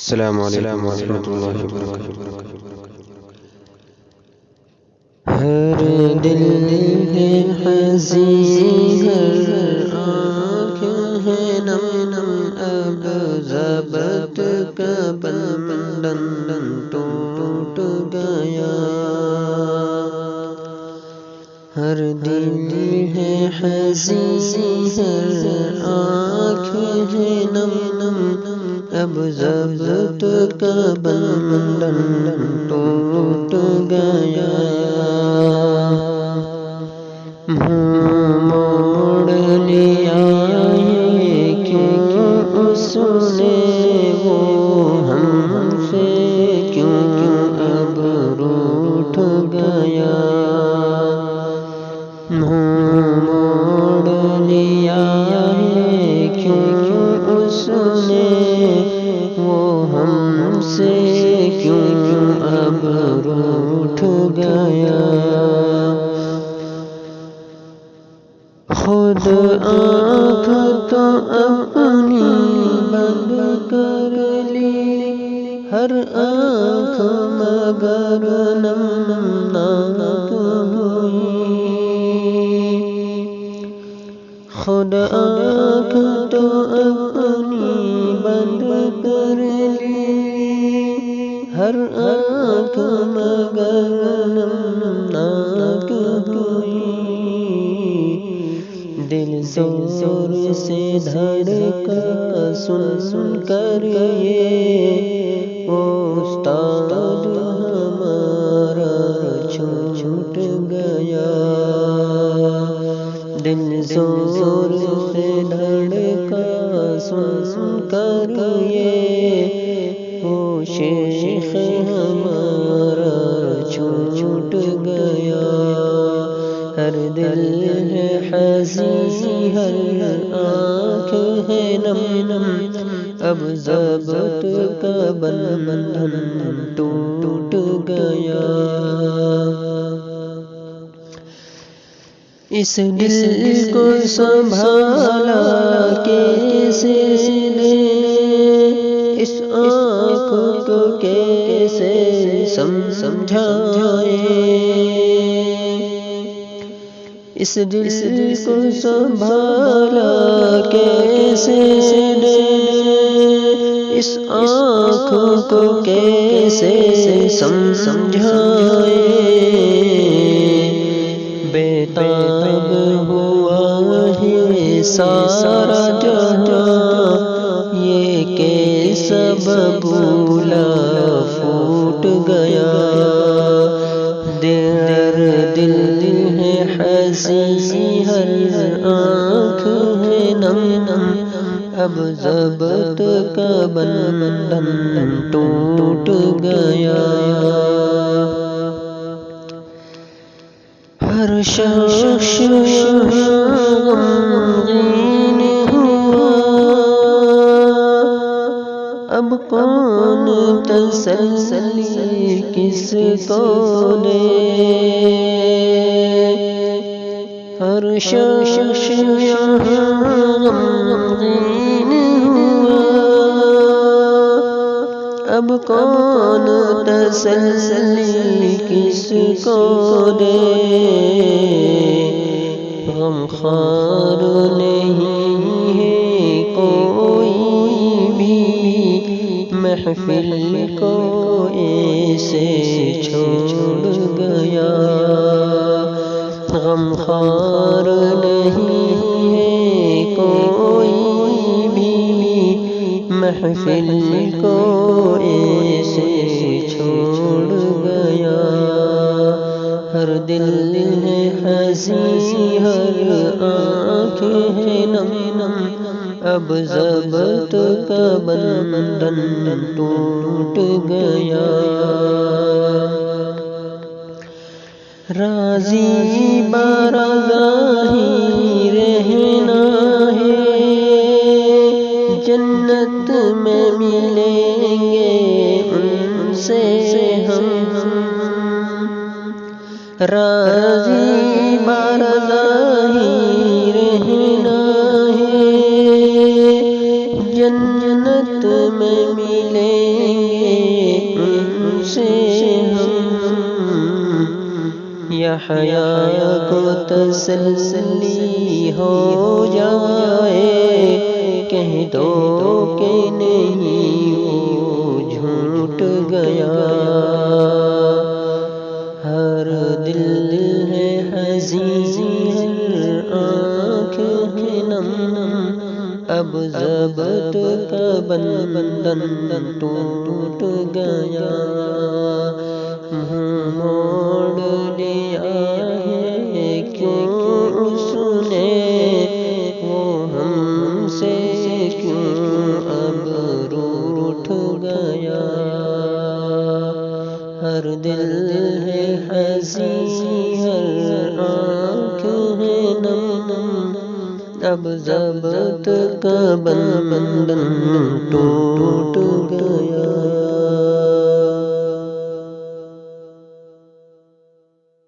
السلام علیکم ورحمۃ اللہ وبرکاتہ۔ ہر دل ہے حزین، ہر آنکھ ہے نم نم، اب ضبط کا بندھن ٹوٹ گیا۔ ہر دل ہے حزین، ہر آنکھ ہے نم نم، اب ضبط کا بندھن ٹوٹ گیا۔ موڑ لیا یہ کیوں اس نے، وہ ہم سے کیوں اب روٹھ گیا۔ موڑ لیا یہ کیوں اس نے، وہ ہم سے کیوں اب روٹھ گیا۔ خود آنکھ تو اپنی بند کر لی، ہر آنکھ مگر نمناک ہوئی۔ خود آنکھ تو اپنی بند کر لی، ہر آنکھ مگر نمناک ہوئی۔ دل زور سے دھڑکا سن کر یہ استاد ہمارا چھوٹ گیا۔ دل زور سے دھڑکا سن کر یہ شیخ ہمارا چھوٹ گیا۔ ہر دل ہے حزین، ہر آنکھ ہے نم نم، اب ضبط کا بندھن ٹوٹ گیا۔ اس دل کو سنبھالا کیسے نے، اس آنکھ کو کیسے سمجھائے۔ اس دل کو سنبھالا کیسے نے، اس آنکھ کو کیسے سمجھائے۔ بےتاب ہوا ہے سارا جہاں، یہ کہ سب بھولا پھوٹ گیا۔ دل ہے حزین، ہر آنکھ ہے نم نم، اب ضبط کا بندھن ٹوٹ گیا۔ ہر شخص غمگین ہوا، اب کون تسلی کس کو دے۔ ہر شخص غمگین ہوا، اب کون تسلی کس کو دے۔ غمخوار نہیں ہے کوئی بھی، محفل کو ایسے چھوڑ گیا۔ غمخوار نہیں ہے کوئی بھی، محفل کو ایسے چھوڑ گیا۔ ہر دل ہے حزین، ہر آنکھ ہے نم نم، اب ضبط کا بندھن ٹوٹ گیا۔ راضی برضا ہی رہنا ہے، جنت میں ملیں گے ان سے ہم۔ راضی برضا ہی رہنا ہے، جنت میں ملیں گے ان سے ہم، یحییٰ کو تسلی ہو جائے، کہہ دو کہ نہیں وہ جھوٹ گیا۔ ہر دل ہے حزین، ہر آنکھ ہے نم، اب ضبط کا بندھن ٹوٹ گیا۔ منہ موڑ لیا ہے کیوں اس نے، وہ ہم سے کیوں اب روٹھ گیا۔ ہر دل ہے حزین، ہر آنکھ ہے نم، اب ضبط کا بندھن ٹوٹ